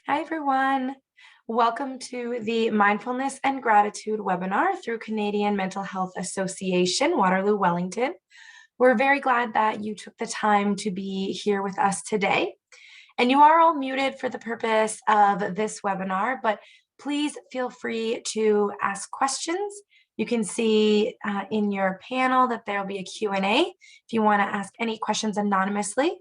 Hi, everyone. Welcome to the Mindfulness and Gratitude webinar through Canadian Mental Health Association, Waterloo, Wellington. We're very glad that you took the time to be here with us today. And you are all muted for the purpose of this webinar, but please feel free to ask questions. You can see in your panel that there will be a Q&A if you want to ask any questions anonymously.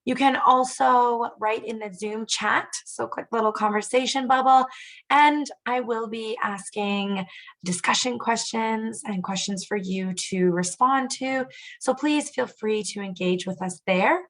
You can also write in the Zoom chat, so click little conversation bubble, and I will be asking discussion questions and questions for you to respond to. So please feel free to engage with us there.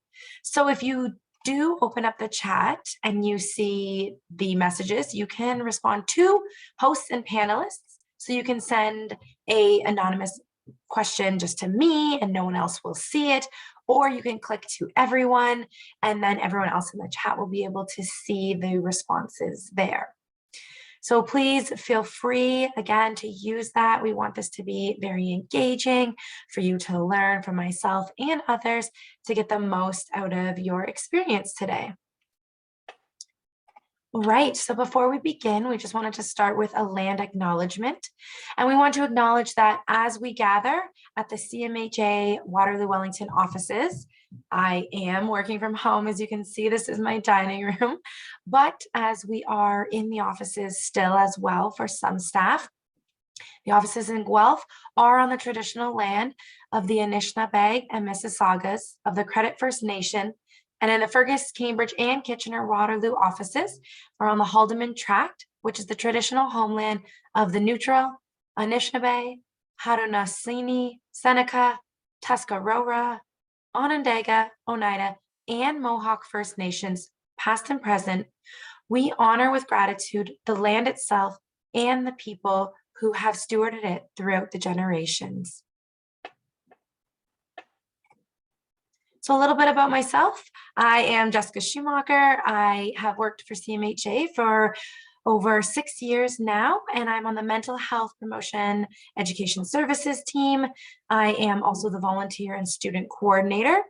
So if you do open up the chat and you see the messages, you can respond to hosts and panelists. So you can send a anonymous question just to me and no one else will see it, or you can click to everyone and then everyone else in the chat will be able to see the responses there. So please feel free, again, to use that. We want this to be very engaging for you to learn from myself and others to get the most out of your experience today. Right, so before we begin, we just wanted to start with a land acknowledgement. And we want to acknowledge that as we gather at the CMHA Waterloo Wellington offices, I am working from home. As you can see, this is my dining room. But as we are in the offices still as well for some staff, the offices in Guelph are on the traditional land of the Anishinaabe and Mississaugas of the Credit First Nation, and in the Fergus, Cambridge, and Kitchener-Waterloo offices are on the Haldimand Tract, which is the traditional homeland of the Neutral, Anishinaabe, Haudenosaunee, Seneca, Tuscarora, Onondaga, Oneida, and Mohawk First Nations, past and present. We honor with gratitude the land itself and the people who have stewarded it throughout the generations. So a little bit about myself. I am Jessica Schumacher. I have worked for CMHA for over 6 years now, and I'm on the Mental Health Promotion Education Services team. I am also the volunteer and student coordinator.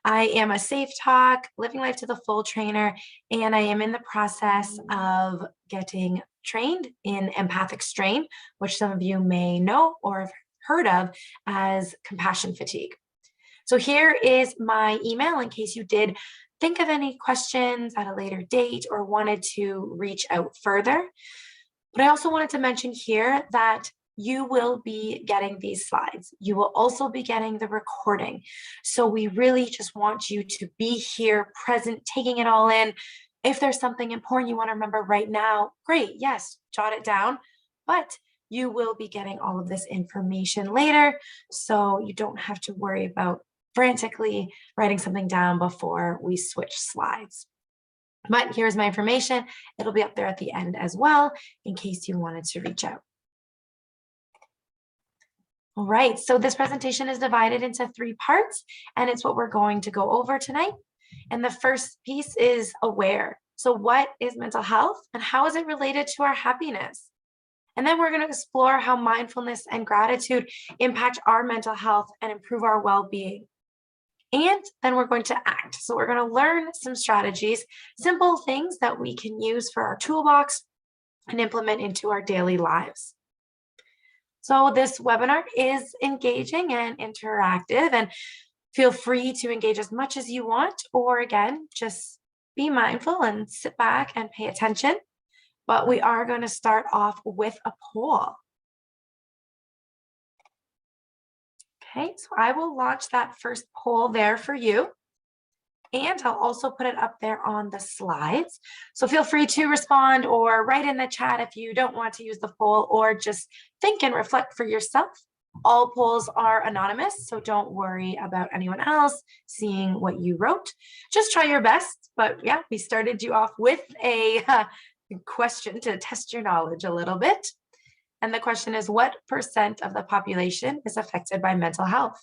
I am a Safe Talk, Living Life to the Full trainer, and I am in the process of getting trained in empathic strain, which some of you may know or have heard of as compassion fatigue. So here is my email in case you did think of any questions at a later date or wanted to reach out further. But I also wanted to mention here that you will be getting these slides. You will also be getting the recording. So we really just want you to be here, present, taking it all in. If there's something important you want to remember right now, great, yes, jot it down. But you will be getting all of this information later, so you don't have to worry about frantically writing something down before we switch slides. But here's my information. It'll be up there at the end as well, in case you wanted to reach out. All right, so this presentation is divided into 3 parts, and it's what we're going to go over tonight. And the first piece is aware. So what is mental health and how is it related to our happiness? And then we're going to explore how mindfulness and gratitude impact our mental health and improve our well-being. And then we're going to act. So we're going to learn some strategies, simple things that we can use for our toolbox and implement into our daily lives. So this webinar is engaging and interactive, and feel free to engage as much as you want, or again, just be mindful and sit back and pay attention. But we are going to start off with a poll. Okay, so I will launch that first poll there for you. And I'll also put it up there on the slides. So feel free to respond or write in the chat if you don't want to use the poll, or just think and reflect for yourself. All polls are anonymous, so don't worry about anyone else seeing what you wrote. Just try your best. But yeah, we started you off with a question to test your knowledge a little bit. And the question is, what % of the population is affected by mental health?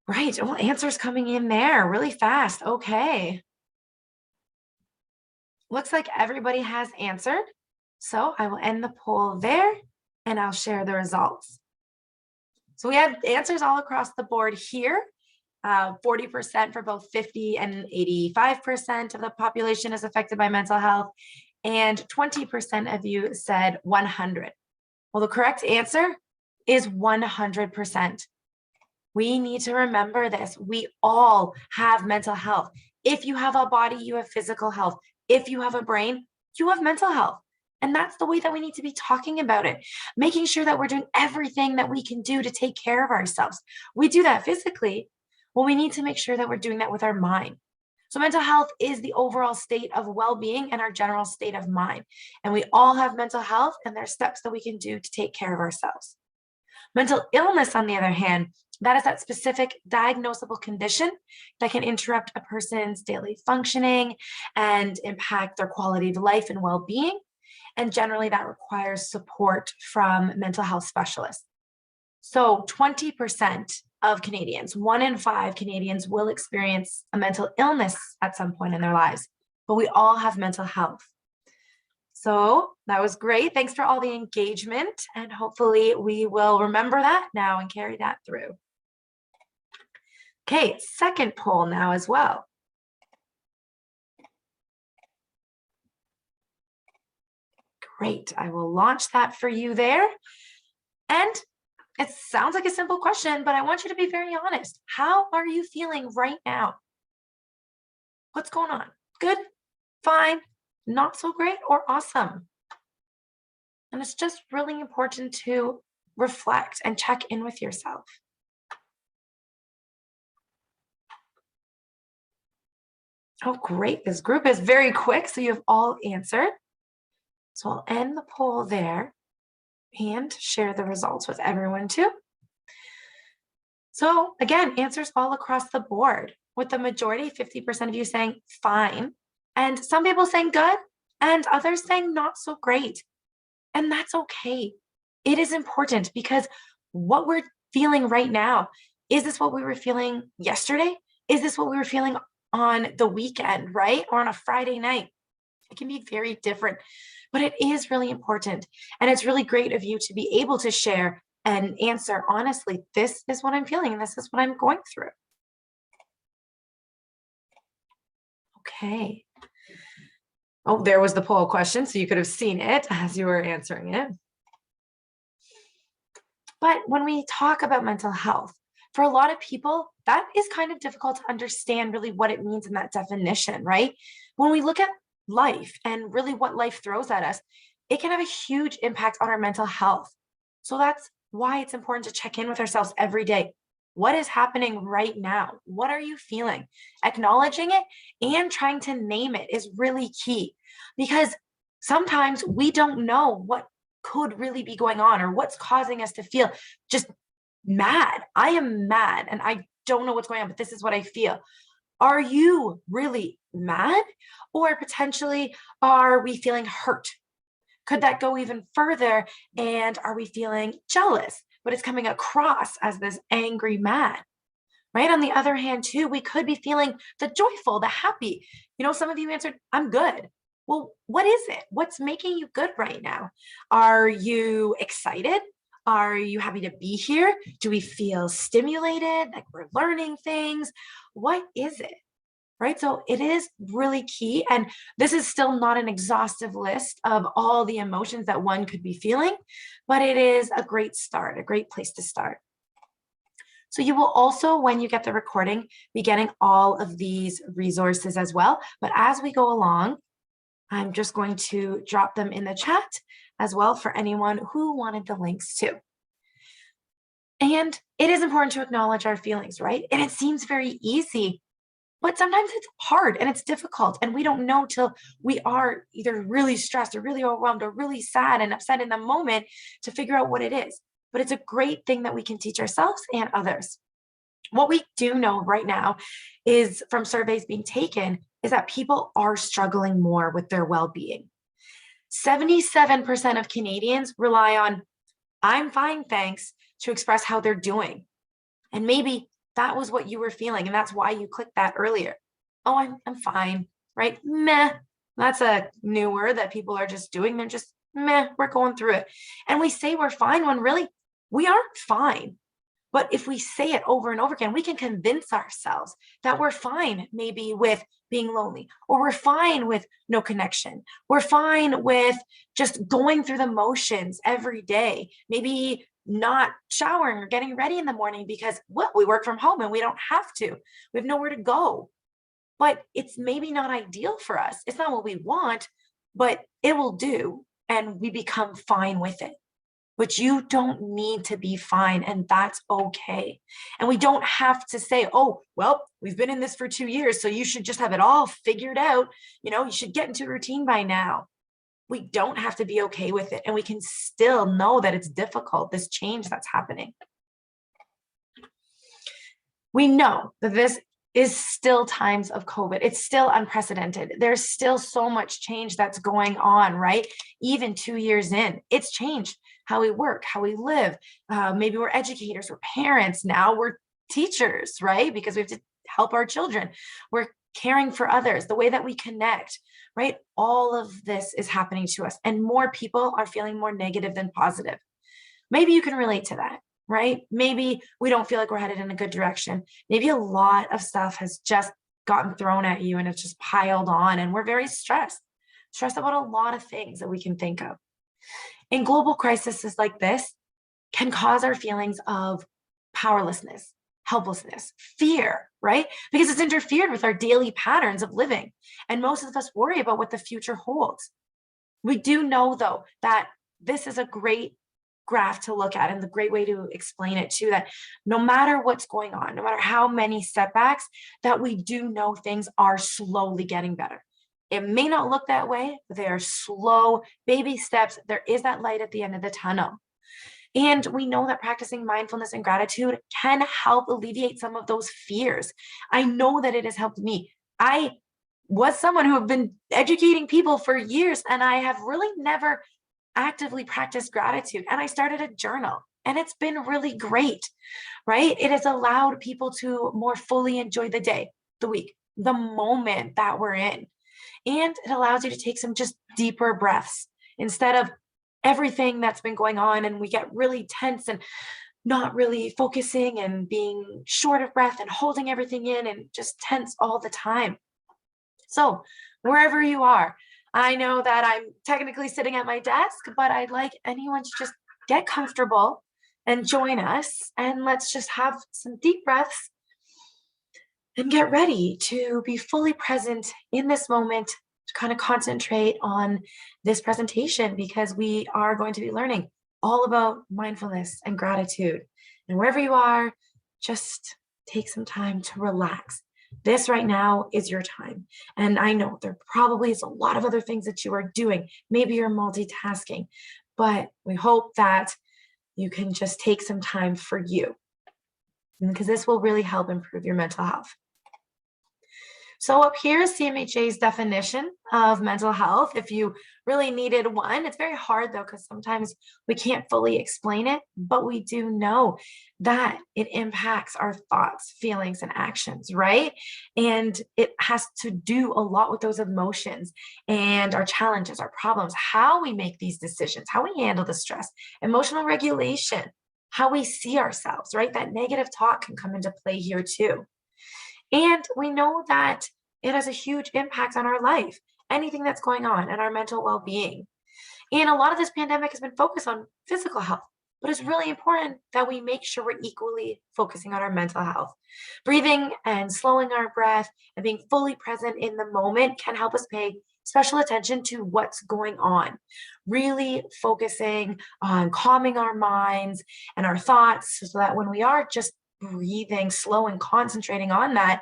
Right, well, answers coming in there really fast. Okay. Looks like everybody has answered. So I will end the poll there and I'll share the results. So we have answers all across the board here. 40% for both 50 and 85% of the population is affected by mental health, and 20% of you said 100. Well, the correct answer is 100%. We need to remember this. We all have mental health. If you have a body, you have physical health. If you have a brain, you have mental health. And that's the way that we need to be talking about it, making sure that we're doing everything that we can do to take care of ourselves. We do that physically. Well, we need to make sure that we're doing that with our mind. So, mental health is the overall state of well being and our general state of mind. And we all have mental health, and there's steps that we can do to take care of ourselves. Mental illness, on the other hand, that is that specific diagnosable condition that can interrupt a person's daily functioning and impact their quality of life and well being. And generally, that requires support from mental health specialists. So, 20% of Canadians, 1 in 5 Canadians, will experience a mental illness at some point in their lives, but we all have mental health. So that was great. Thanks for all the engagement, and hopefully we will remember that now and carry that through. Okay, second poll now as well. Great, I will launch that for you there. And it sounds like a simple question, but I want you to be very honest. How are you feeling right now? What's going on? Good? Fine? Not so great? Or awesome? And it's just really important to reflect and check in with yourself. Oh, great. This group is very quick, so you have all answered. So I'll end the poll there and share the results with everyone too. So again, answers all across the board, with the majority, 50% of you saying fine, and some people saying good, and others saying not so great. And that's okay. It is important, because what we're feeling right now, is this what we were feeling yesterday? Is this what we were feeling on the weekend, right? Or on a Friday night? It can be very different, but it is really important. And it's really great of you to be able to share and answer honestly, this is what I'm feeling and this is what I'm going through. Okay. Oh, there was the poll question, so you could have seen it as you were answering it. But when we talk about mental health, for a lot of people, that is kind of difficult to understand really what it means in that definition, right? When we look at life and really what life throws at us, it can have a huge impact on our mental health. So that's why it's important to check in with ourselves every day. What is happening right now? What are you feeling? Acknowledging it and trying to name it is really key, because sometimes we don't know what could really be going on or what's causing us to feel just mad. I am mad and I don't know what's going on, but this is what I feel. Are you really mad? Or potentially, are we feeling hurt? Could that go even further? And are we feeling jealous, but it's coming across as this angry mad? Right? On the other hand, too, we could be feeling the joyful, the happy. Some of you answered, I'm good. Well, what is it? What's making you good right now? Are you excited? Are you happy to be here? Do we feel stimulated, like we're learning things? What is it? Right? So it is really key. And this is still not an exhaustive list of all the emotions that one could be feeling, but it is a great start, a great place to start. So you will also, when you get the recording, be getting all of these resources as well. But as we go along, I'm just going to drop them in the chat as well for anyone who wanted the links too. And it is important to acknowledge our feelings, right? And it seems very easy, but sometimes it's hard and it's difficult. And we don't know till we are either really stressed or really overwhelmed or really sad and upset in the moment to figure out what it is. But it's a great thing that we can teach ourselves and others. What we do know right now is, from surveys being taken, is that people are struggling more with their well-being. 77% of Canadians rely on "I'm fine, thanks" to express how they're doing. And maybe that was what you were feeling, and that's why you clicked that earlier. Oh, I'm fine, right? Meh. That's a new word that people are just doing. They're just meh, we're going through it. And we say we're fine when really we aren't fine. But if we say it over and over again, we can convince ourselves that we're fine, maybe with being lonely, or we're fine with no connection. We're fine with just going through the motions every day, maybe not showering or getting ready in the morning because, well, we work from home and we don't have to. We have nowhere to go. But it's maybe not ideal for us. It's not what we want, but it will do. And we become fine with it. But you don't need to be fine, and that's okay. And we don't have to say, oh, well, we've been in this for 2 years, so you should just have it all figured out. You should get into a routine by now. We don't have to be okay with it. And we can still know that it's difficult, this change that's happening. We know that this is still times of COVID. It's still unprecedented. There's still so much change that's going on, right? Even 2 years in, it's changed how we work, how we live. Maybe we're educators, we're parents, now we're teachers, right? Because we have to help our children. We're caring for others, the way that we connect, right? All of this is happening to us, and more people are feeling more negative than positive. Maybe you can relate to that, right? Maybe we don't feel like we're headed in a good direction. Maybe a lot of stuff has just gotten thrown at you and it's just piled on, and we're very stressed about a lot of things that we can think of. And global crises like this can cause our feelings of powerlessness, helplessness, fear, right? Because it's interfered with our daily patterns of living. And most of us worry about what the future holds. We do know, though, that this is a great graph to look at and the great way to explain it too, that no matter what's going on, no matter how many setbacks, that we do know things are slowly getting better. It may not look that way, but they are slow baby steps. There is that light at the end of the tunnel. And we know that practicing mindfulness and gratitude can help alleviate some of those fears. I know that it has helped me. I was someone who have been educating people for years, and I have really never actively practiced gratitude. And I started a journal, and it's been really great, right? It has allowed people to more fully enjoy the day, the week, the moment that we're in. And it allows you to take some just deeper breaths instead of everything that's been going on, and we get really tense and not really focusing and being short of breath and holding everything in and just tense all the time. So, wherever you are, I know that I'm technically sitting at my desk, but I'd like anyone to just get comfortable and join us. And let's just have some deep breaths and get ready to be fully present in this moment, to kind of concentrate on this presentation, because we are going to be learning all about mindfulness and gratitude. And wherever you are, just take some time to relax. This right now is your time. And I know there probably is a lot of other things that you are doing. Maybe you're multitasking, but we hope that you can just take some time for you, because this will really help improve your mental health. So up here is CMHA's definition of mental health. If you really needed one, it's very hard though, because sometimes we can't fully explain it, but we do know that it impacts our thoughts, feelings, and actions, right? And it has to do a lot with those emotions and our challenges, our problems, how we make these decisions, how we handle the stress, emotional regulation, how we see ourselves, right? That negative talk can come into play here too. And we know that it has a huge impact on our life, anything that's going on, and our mental well being. And a lot of this pandemic has been focused on physical health, but it's really important that we make sure we're equally focusing on our mental health. Breathing and slowing our breath and being fully present in the moment can help us pay special attention to what's going on, really focusing on calming our minds and our thoughts so that when we are just breathing slow and concentrating on that,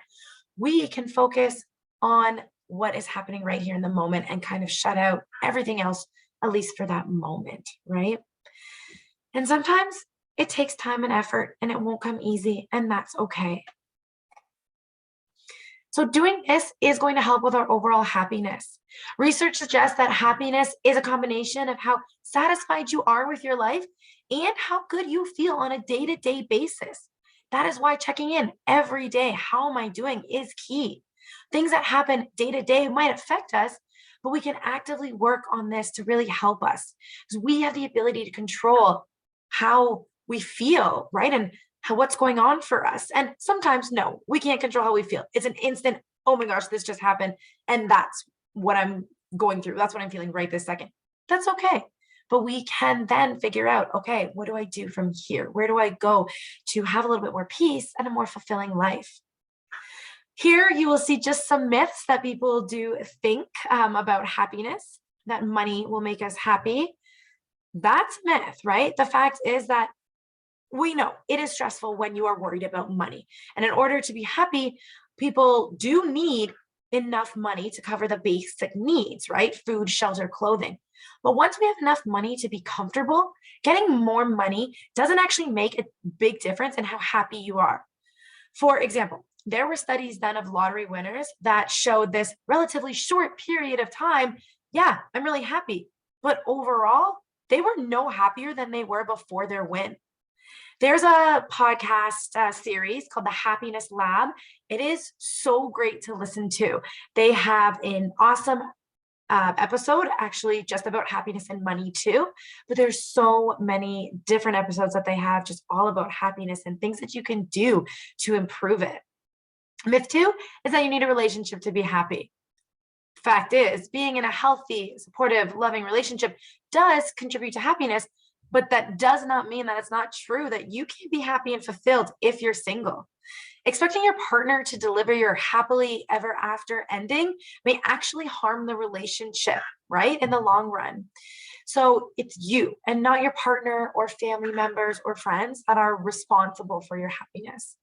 we can focus on what is happening right here in the moment and kind of shut out everything else, at least for that moment, right? And sometimes it takes time and effort and it won't come easy, and that's okay. So doing this is going to help with our overall happiness. Research suggests that happiness is a combination of how satisfied you are with your life and how good you feel on a day-to-day basis. That is why checking in every day, how am I doing, is key. Things that happen day to day might affect us, but we can actively work on this to really help us, because we have the ability to control how we feel, right? And what's going on for us. And sometimes, no, we can't control how we feel. It's an instant, oh my gosh, this just happened. And that's what I'm going through. That's what I'm feeling right this second. That's okay. But we can then figure out, okay, what do I do from here? Where do I go to have a little bit more peace and a more fulfilling life? Here you will see just some myths that people do think about happiness, that money will make us happy. That's a myth, right? The fact is that we know it is stressful when you are worried about money. And in order to be happy, people do need enough money to cover the basic needs, right? Food, shelter, clothing. But once we have enough money to be comfortable, getting more money doesn't actually make a big difference in how happy you are. For example, there were studies done of lottery winners that showed this relatively short period of time. Yeah, I'm really happy. But overall, they were no happier than they were before their win. There's a podcast series called The Happiness Lab. It is so great to listen to. They have an awesome episode actually just about happiness and money too, but there's so many different episodes that they have just all about happiness and things that you can do to improve it. Myth 2 is that you need a relationship to be happy. Fact is, being in a healthy, supportive, loving relationship does contribute to happiness, but that does not mean that it's not true that you can be happy and fulfilled if you're single. Expecting your partner to deliver your happily ever after ending may actually harm the relationship, right? In the long run. So it's you and not your partner or family members or friends that are responsible for your happiness.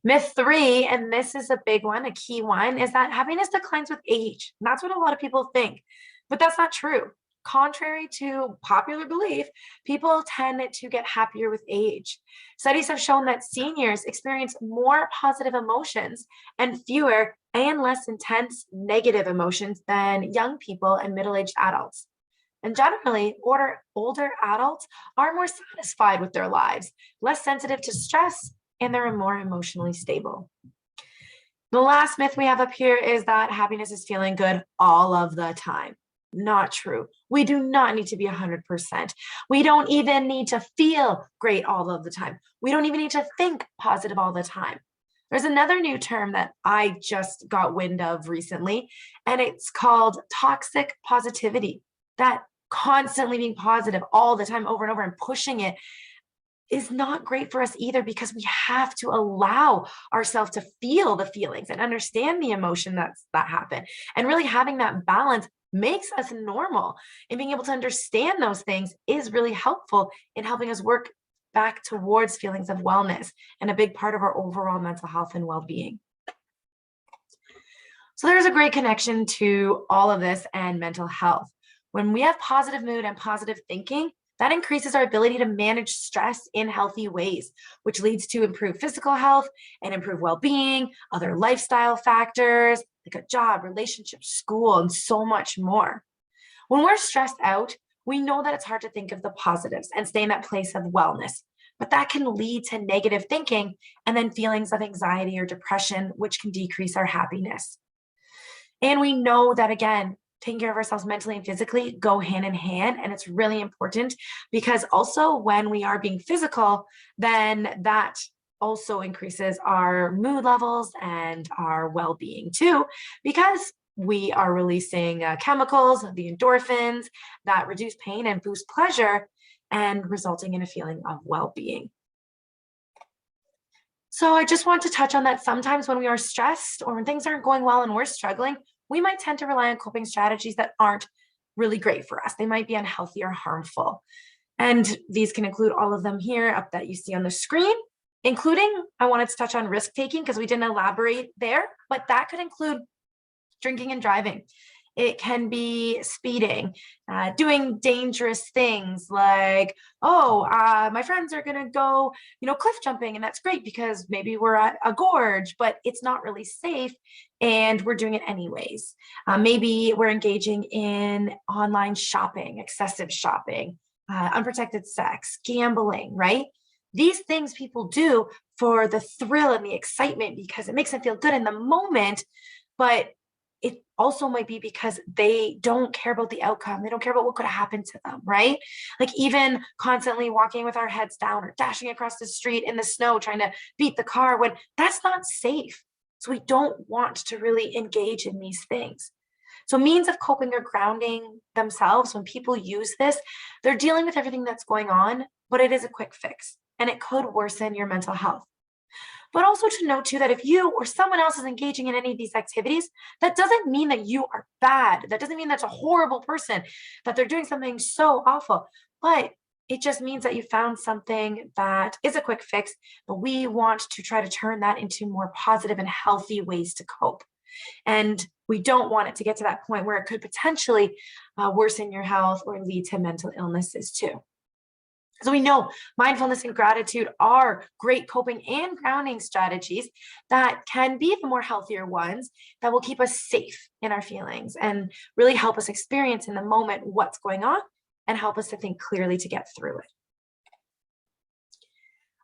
Myth 3, and this is a big one, a key one, is that happiness declines with age. And that's what a lot of people think, but that's not true. Contrary to popular belief, people tend to get happier with age. Studies have shown that seniors experience more positive emotions and fewer and less intense negative emotions than young people and middle-aged adults. And generally, older adults are more satisfied with their lives, less sensitive to stress, and they're more emotionally stable. The last myth we have up here is that happiness is feeling good all of the time. Not true. We do not need to be 100%. We don't even need to feel great all of the time. We don't even need to think positive all the time. There's another new term that I just got wind of recently, and it's called toxic positivity. That constantly being positive all the time, over and over, and pushing it is not great for us either, because we have to allow ourselves to feel the feelings and understand the emotion that happen. And really having that balance makes us normal, and being able to understand those things is really helpful in helping us work back towards feelings of wellness and a big part of our overall mental health and well-being. So there's a great connection to all of this and mental health. When we have positive mood and positive thinking, that increases our ability to manage stress in healthy ways, which leads to improved physical health and improved well-being, other lifestyle factors like a job, relationships, school, and so much more. When we're stressed out, we know that it's hard to think of the positives and stay in that place of wellness, but that can lead to negative thinking and then feelings of anxiety or depression, which can decrease our happiness. And we know that, again, taking care of ourselves mentally and physically go hand in hand. And it's really important, because also when we are being physical, then that also increases our mood levels and our well-being too, because we are releasing chemicals, the endorphins that reduce pain and boost pleasure, and resulting in a feeling of well-being. So I just want to touch on that sometimes when we are stressed or when things aren't going well and we're struggling, we might tend to rely on coping strategies that aren't really great for us. They might be unhealthy or harmful. And these can include all of them here up that you see on the screen, including, I wanted to touch on risk taking because we didn't elaborate there, but that could include drinking and driving. It can be speeding, doing dangerous things like, my friends are going to go, cliff jumping. And that's great because maybe we're at a gorge, but it's not really safe and we're doing it anyways. Maybe we're engaging in online shopping, excessive shopping, unprotected sex, gambling, right? These things people do for the thrill and the excitement because it makes them feel good in the moment, but it also might be because they don't care about the outcome. They don't care about what could have happened to them, right? Like even constantly walking with our heads down or dashing across the street in the snow, trying to beat the car when that's not safe. So we don't want to really engage in these things. So means of coping or grounding themselves, when people use this, they're dealing with everything that's going on, but it is a quick fix and it could worsen your mental health. But also to note too that if you or someone else is engaging in any of these activities, that doesn't mean that you are bad. That doesn't mean that's a horrible person, that they're doing something so awful. But it just means that you found something that is a quick fix, but we want to try to turn that into more positive and healthy ways to cope. And we don't want it to get to that point where it could potentially worsen your health or lead to mental illnesses too. So we know mindfulness and gratitude are great coping and grounding strategies that can be the more healthier ones that will keep us safe in our feelings and really help us experience in the moment what's going on and help us to think clearly to get through it.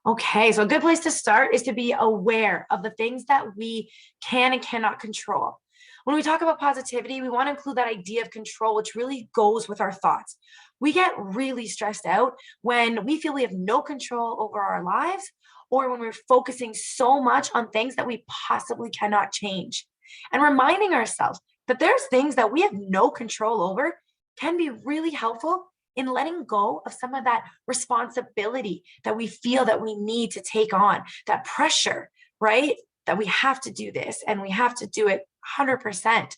Okay, so a good place to start is to be aware of the things that we can and cannot control. When we talk about positivity, we want to include that idea of control, which really goes with our thoughts. We get really stressed out when we feel we have no control over our lives or when we're focusing so much on things that we possibly cannot change. And reminding ourselves that there's things that we have no control over can be really helpful in letting go of some of that responsibility that we feel that we need to take on, that pressure, right? That we have to do this and we have to do it 100%.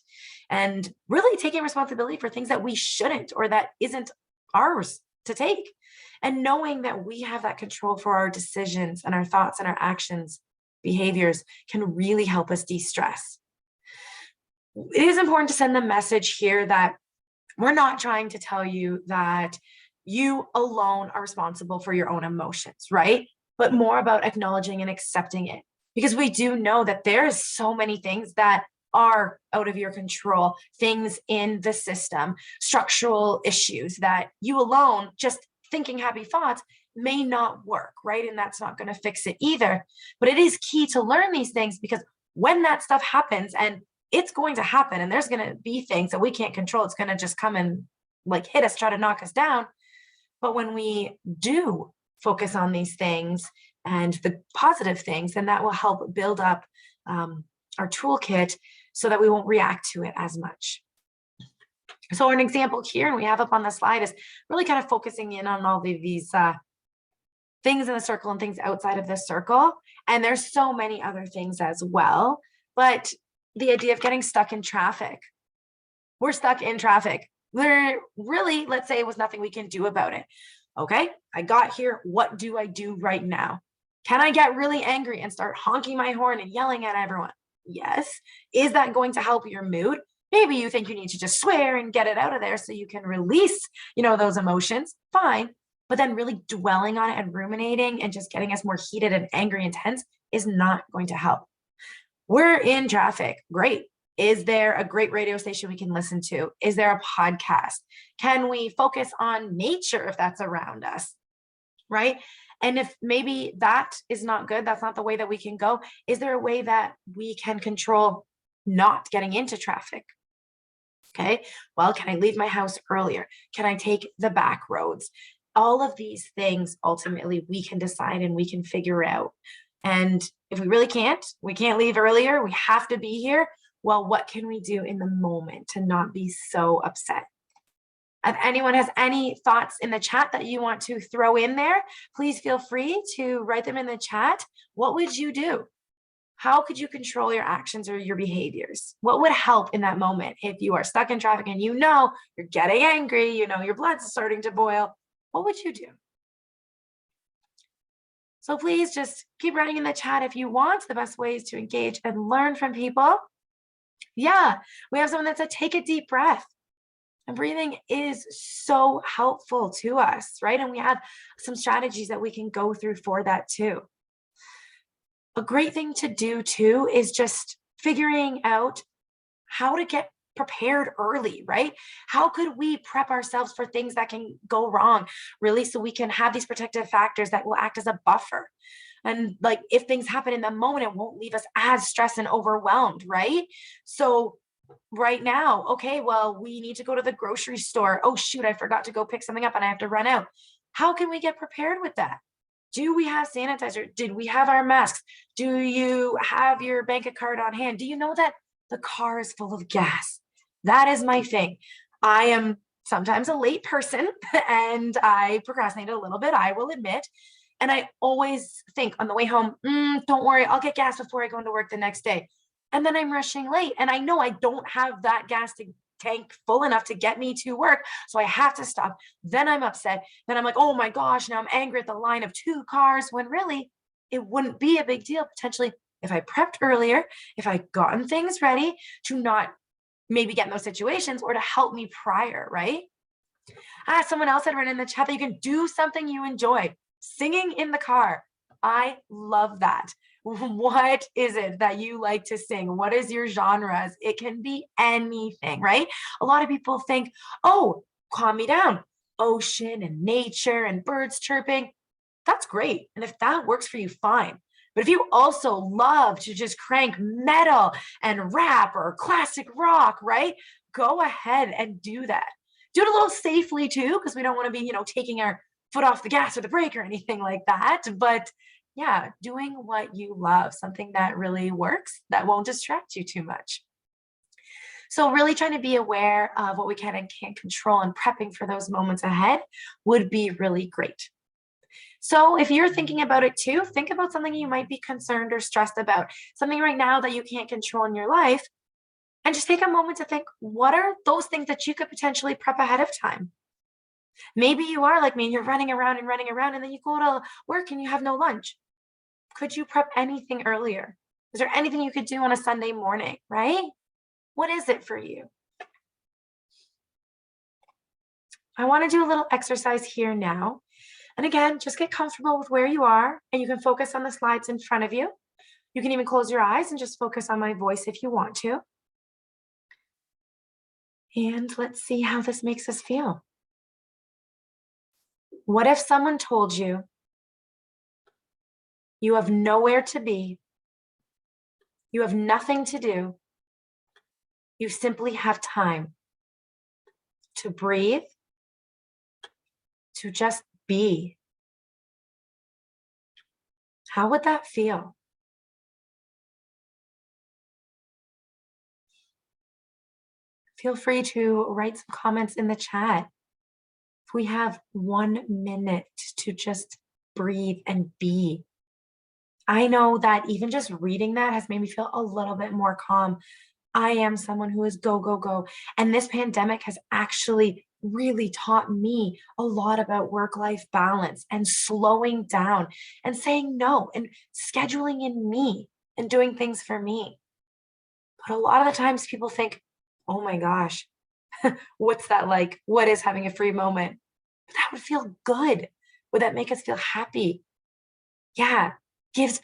And really taking responsibility for things that we shouldn't or that isn't ours to take. And knowing that we have that control for our decisions and our thoughts and our actions, behaviors can really help us de stress. It is important to send the message here that we're not trying to tell you that you alone are responsible for your own emotions, right? But more about acknowledging and accepting it. Because we do know that there is so many things that are out of your control, things in the system, structural issues that you alone, just thinking happy thoughts, may not work, right? And that's not going to fix it either. But it is key to learn these things because when that stuff happens, and it's going to happen, and there's going to be things that we can't control, it's going to just come and like hit us, try to knock us down. But when we do focus on these things and the positive things, then that will help build up our toolkit so that we won't react to it as much. So an example here, and we have up on the slide, is really kind of focusing in on all of these things in the circle and things outside of the circle. And there's so many other things as well. But the idea of getting stuck in traffic. We're stuck in traffic. There really, let's say it was nothing we can do about it. Okay, I got here. What do I do right now? Can I get really angry and start honking my horn and yelling at everyone? Yes. Is that going to help your mood? Maybe you think you need to just swear and get it out of there so you can release, those emotions. Fine. But then really dwelling on it and ruminating and just getting us more heated and angry and tense is not going to help. We're in traffic. Great. Is there a great radio station we can listen to? Is there a podcast? Can we focus on nature if that's around us? Right? And if maybe that is not good, that's not the way that we can go. Is there a way that we can control not getting into traffic? Okay. Well, can I leave my house earlier? Can I take the back roads? All of these things, ultimately, we can decide and we can figure out. And if we really can't, we can't leave earlier, we have to be here. Well, what can we do in the moment to not be so upset? If anyone has any thoughts in the chat that you want to throw in there, please feel free to write them in the chat. What would you do? How could you control your actions or your behaviors? What would help in that moment if you are stuck in traffic and you're getting angry, your blood's starting to boil? What would you do? So please just keep writing in the chat if you want the best ways to engage and learn from people. Yeah, we have someone that said, take a deep breath. And breathing is so helpful to us, right? And we have some strategies that we can go through for that too. A great thing to do too is just figuring out how to get prepared early, right? How could we prep ourselves for things that can go wrong, really, so we can have these protective factors that will act as a buffer? And like if things happen in the moment, it won't leave us as stressed and overwhelmed, right? So right now. Okay, well, we need to go to the grocery store. Oh, shoot, I forgot to go pick something up and I have to run out. How can we get prepared with that? Do we have sanitizer? Did we have our masks? Do you have your bank card on hand? Do you know that the car is full of gas? That is my thing. I am sometimes a late person and I procrastinate a little bit, I will admit. And I always think on the way home, don't worry, I'll get gas before I go into work the next day. And then I'm rushing late. And I know I don't have that tank full enough to get me to work. So I have to stop. Then I'm upset. Then I'm like, oh my gosh, now I'm angry at the line of two cars when really it wouldn't be a big deal potentially if I prepped earlier, if I gotten things ready to not maybe get in those situations or to help me prior, right? Someone else had written in the chat that you can do something you enjoy. Singing in the car. I love that. What is it that you like to sing? What is your genres? It can be anything, right? A lot of people think, oh, calm me down. Ocean and nature and birds chirping. That's great. And if that works for you, fine. But if you also love to just crank metal and rap or classic rock, right? Go ahead and do that. Do it a little safely too, because we don't want to be, taking our foot off the gas or the brake or anything like that. But yeah, doing what you love, something that really works, that won't distract you too much. So really trying to be aware of what we can and can't control and prepping for those moments ahead would be really great. So if you're thinking about it too, think about something you might be concerned or stressed about, something right now that you can't control in your life, and just take a moment to think, what are those things that you could potentially prep ahead of time? Maybe you are like me and you're running around and running around, and then you go to work and you have no lunch. Could you prep anything earlier? Is there anything you could do on a Sunday morning, right? What is it for you? I want to do a little exercise here now. And again, just get comfortable with where you are, and you can focus on the slides in front of you. You can even close your eyes and just focus on my voice if you want to. And let's see how this makes us feel. What if someone told you you have nowhere to be, you have nothing to do, you simply have time to breathe, to just be? How would that feel? Feel free to write some comments in the chat. If we have 1 minute to just breathe and be. I know that even just reading that has made me feel a little bit more calm. I am someone who is go, go, go. And this pandemic has actually really taught me a lot about work-life balance and slowing down and saying no and scheduling in me and doing things for me. But a lot of the times people think, oh my gosh, what's that like? What is having a free moment? But that would feel good. Would that make us feel happy? Yeah, gives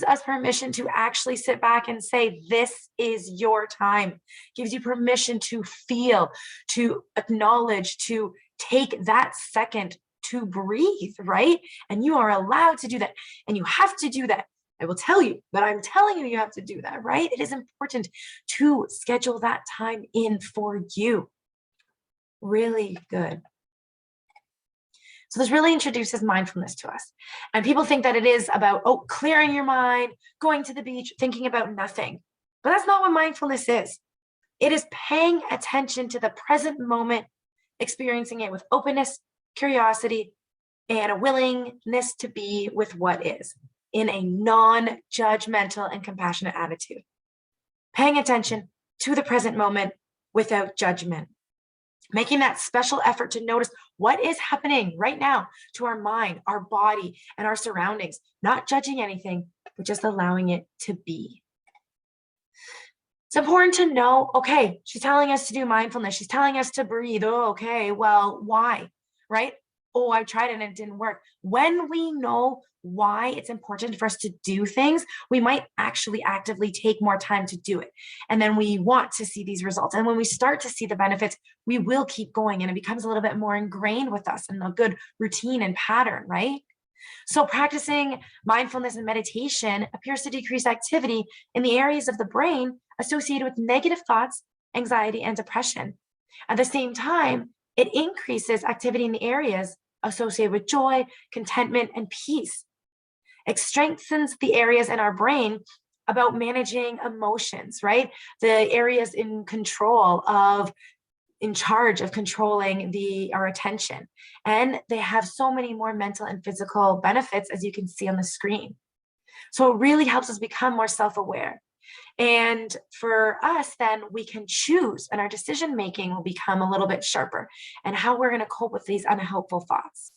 us permission to actually sit back and say, this is your time. Gives you permission to feel, to acknowledge, to take that second to breathe, right? And you are allowed to do that. And you have to do that. I will tell you that I'm telling you, you have to do that, right? It is important to schedule that time in for you. Really good. So this really introduces mindfulness to us. And people think that it is about, oh, clearing your mind, going to the beach, thinking about nothing. But that's not what mindfulness is. It is paying attention to the present moment, experiencing it with openness, curiosity, and a willingness to be with what is in a non-judgmental and compassionate attitude. Paying attention to the present moment without judgment. Making that special effort to notice what is happening right now to our mind, our body, and our surroundings, not judging anything, but just allowing it to be. It's important to know, okay, she's telling us to do mindfulness. She's telling us to breathe. Oh, okay, well, why, right? Oh, I tried it and it didn't work. When we know why it's important for us to do things, we might actually actively take more time to do it. And then we want to see these results. And when we start to see the benefits, we will keep going and it becomes a little bit more ingrained with us and a good routine and pattern, right? So practicing mindfulness and meditation appears to decrease activity in the areas of the brain associated with negative thoughts, anxiety, and depression. At the same time, it increases activity in the areas associated with joy, contentment, and peace. It strengthens the areas in our brain about managing emotions, right? The areas in charge of controlling our attention. And they have so many more mental and physical benefits, as you can see on the screen. So it really helps us become more self-aware. And for us, then we can choose, and our decision making will become a little bit sharper, and how we're going to cope with these unhelpful thoughts.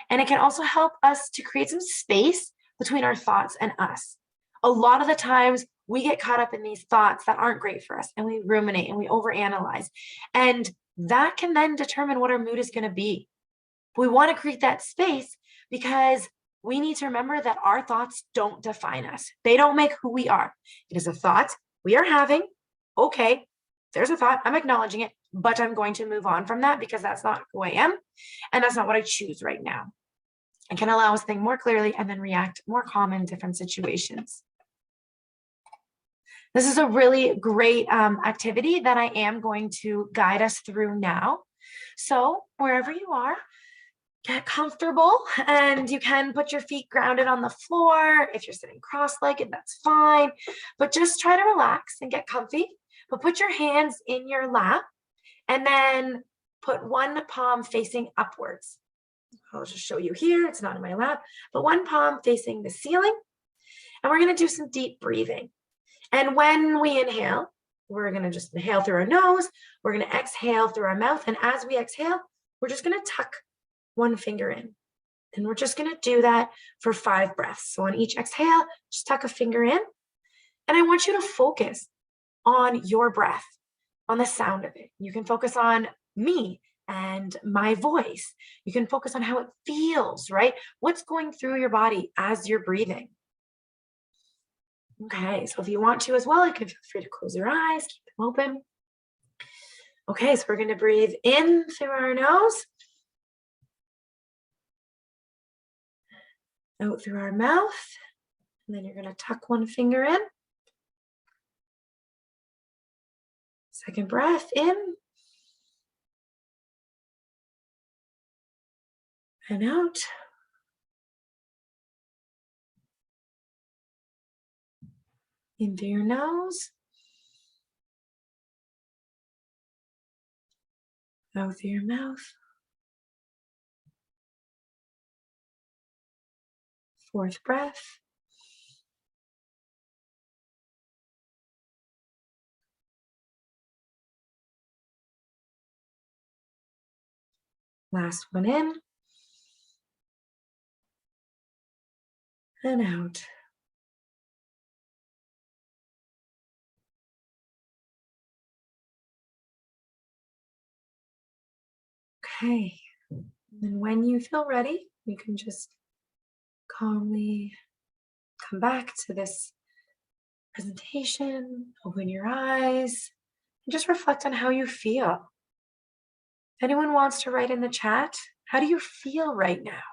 And it can also help us to create some space between our thoughts and us. A lot of the times we get caught up in these thoughts that aren't great for us, and we ruminate and we overanalyze. And that can then determine what our mood is going to be. We want to create that space because we need to remember that our thoughts don't define us. They don't make who we are. It is a thought we are having. Okay, there's a thought. I'm acknowledging it, but I'm going to move on from that because that's not who I am. And that's not what I choose right now. It can allow us to think more clearly and then react more calm in different situations. This is a really great activity that I am going to guide us through now. So wherever you are, get comfortable, and you can put your feet grounded on the floor. If you're sitting cross-legged, that's fine, but just try to relax and get comfy. But put your hands in your lap and then put one palm facing upwards. I'll just show you here. It's not in my lap, but one palm facing the ceiling. And we're going to do some deep breathing. And when we inhale, we're going to just inhale through our nose. We're going to exhale through our mouth. And as we exhale, we're just going to tuck one finger in. And we're just going to do that for 5 breaths. So on each exhale, just tuck a finger in. And I want you to focus on your breath, on the sound of it. You can focus on me and my voice. You can focus on how it feels, right? What's going through your body as you're breathing. Okay, so if you want to as well, you can feel free to close your eyes, keep them open. Okay, so we're going to breathe in through our nose, out through our mouth, and then you're going to tuck one finger in. Second breath in and out. In through your nose, out through your mouth. Fourth breath. Last one in and out. Okay, and when you feel ready, you can just calmly come back to this presentation, open your eyes, and just reflect on how you feel. If anyone wants to write in the chat, how do you feel right now?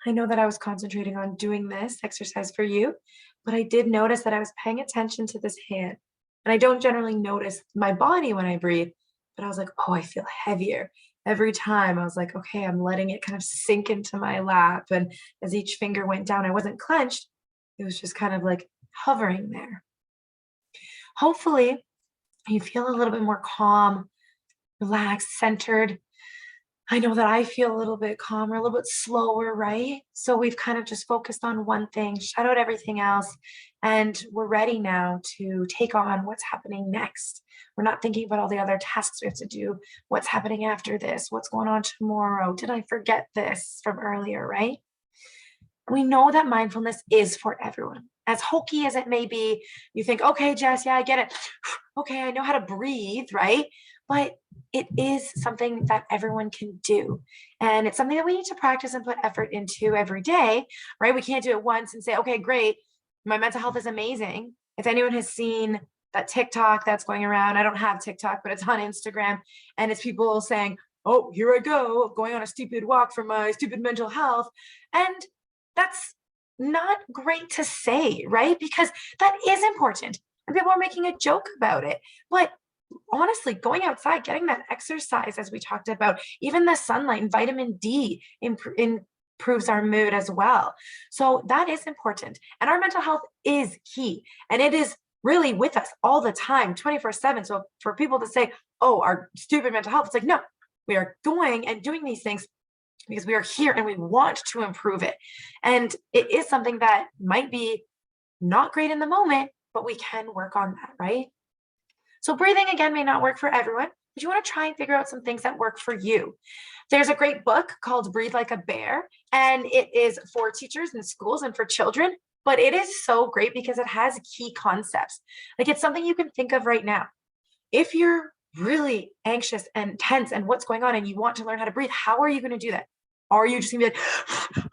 I know that I was concentrating on doing this exercise for you, but I did notice that I was paying attention to this hand. And I don't generally notice my body when I breathe, but I was like, oh, I feel heavier. Every time I was like, okay, I'm letting it kind of sink into my lap. And as each finger went down, I wasn't clenched. It was just kind of like hovering there. Hopefully, you feel a little bit more calm, relaxed, centered. I know that I feel a little bit calmer, a little bit slower, right? So we've kind of just focused on one thing, shut out everything else, and we're ready now to take on what's happening next. We're not thinking about all the other tasks we have to do, what's happening after this, what's going on tomorrow, did I forget this from earlier, right? We know that mindfulness is for everyone. As hokey as it may be, you think, okay, Jess, yeah, I get it. Okay, I know how to breathe, right? But it is something that everyone can do. And it's something that we need to practice and put effort into every day, right? We can't do it once and say, okay, great, my mental health is amazing. If anyone has seen that TikTok that's going around, I don't have TikTok, but it's on Instagram, and it's people saying, oh, here I go, going on a stupid walk for my stupid mental health. And that's not great to say, right? Because that is important. And people are making a joke about it. But honestly, going outside, getting that exercise, as we talked about, even the sunlight and vitamin D improves our mood as well. So that is important. And our mental health is key. And it is really with us all the time, 24/7. So for people to say, oh, our stupid mental health, it's like, no, we are going and doing these things because we are here and we want to improve it. And it is something that might be not great in the moment, but we can work on that, right? So breathing again may not work for everyone, but you want to try and figure out some things that work for you. There's a great book called Breathe Like a Bear, and it is for teachers and schools and for children, but it is so great because it has key concepts. Like it's something you can think of right now. If you're really anxious and tense and what's going on and you want to learn how to breathe, how are you going to do that? Are you just going to be like,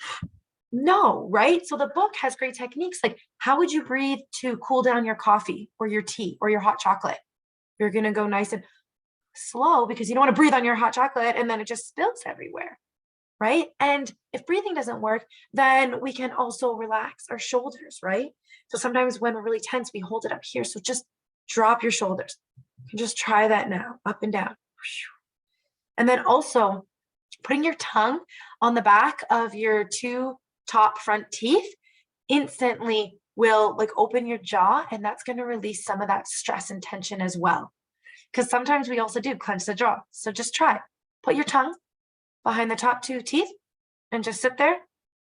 no, right? So the book has great techniques. Like, how would you breathe to cool down your coffee or your tea or your hot chocolate? You're going to go nice and slow because you don't want to breathe on your hot chocolate and then it just spills everywhere, right? And if breathing doesn't work, then we can also relax our shoulders, right? So sometimes when we're really tense, we hold it up here. So just drop your shoulders. You can just try that now, up and down. And then also putting your tongue on the back of your two top front teeth instantly will like open your jaw, and that's going to release some of that stress and tension as well. Because sometimes we also do clench the jaw. So just try. Put your tongue behind the top two teeth and just sit there.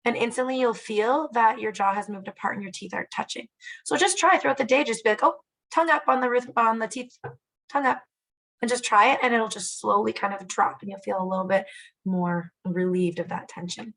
And instantly you'll feel that your jaw has moved apart and your teeth aren't touching. So just try throughout the day. Just be like, oh, tongue up on the rhythm on the teeth, tongue up, and just try it, and it'll just slowly kind of drop, and you'll feel a little bit more relieved of that tension.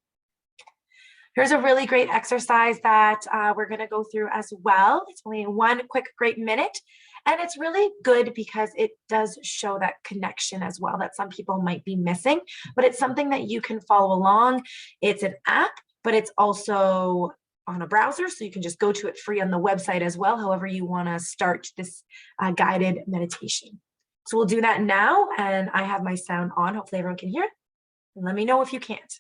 Here's a really great exercise that we're going to go through as well. It's only one quick, great minute. And it's really good because it does show that connection as well that some people might be missing, but it's something that you can follow along. It's an app, but it's also on a browser. So you can just go to it free on the website as well, however you want to start this guided meditation. So we'll do that now. And I have my sound on. Hopefully everyone can hear it. And let me know if you can't.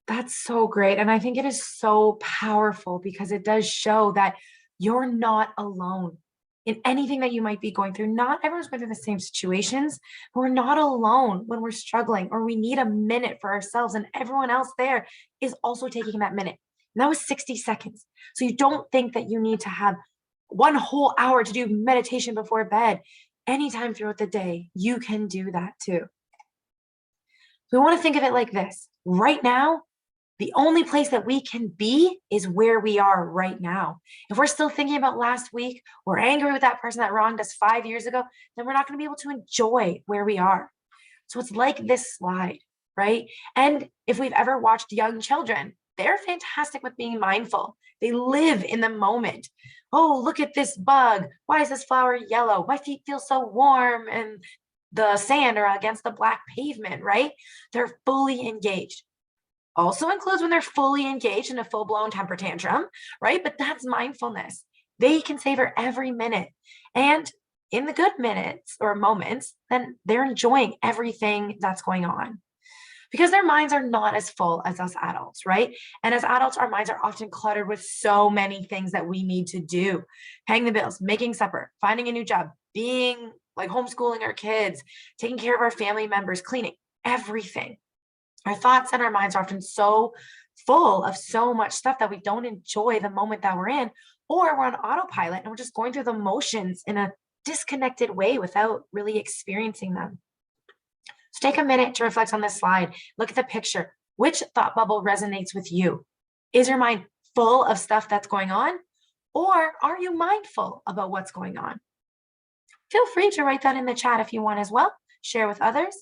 That's so great. And I think it is so powerful because it does show that you're not alone in anything that you might be going through. Not everyone's going through the same situations, but we're not alone when we're struggling or we need a minute for ourselves. And everyone else there is also taking that minute. And that was 60 seconds. So you don't think that you need to have 1 whole hour to do meditation before bed. Anytime throughout the day, you can do that too. We want to think of it like this. Right now, the only place that we can be is where we are right now. If we're still thinking about last week, we're angry with that person that wronged us 5 years ago, then we're not going to be able to enjoy where we are. So it's like this slide, right? And if we've ever watched young children, they're fantastic with being mindful. They live in the moment. Oh, look at this bug. Why is this flower yellow? My feet feel so warm and the sand or against the black pavement, right? They're fully engaged. Also includes when they're fully engaged in a full-blown temper tantrum, right? But that's mindfulness. They can savor every minute. And in the good minutes or moments, then they're enjoying everything that's going on because their minds are not as full as us adults, right? And as adults, our minds are often cluttered with so many things that we need to do: paying the bills, making supper, finding a new job, being like homeschooling our kids, taking care of our family members, cleaning, everything. Our thoughts and our minds are often so full of so much stuff that we don't enjoy the moment that we're in, or we're on autopilot and we're just going through the motions in a disconnected way without really experiencing them. So take a minute to reflect on this slide. Look at the picture. Which thought bubble resonates with you? Is your mind full of stuff that's going on? Or are you mindful about what's going on? Feel free to write that in the chat if you want as well. Share with others.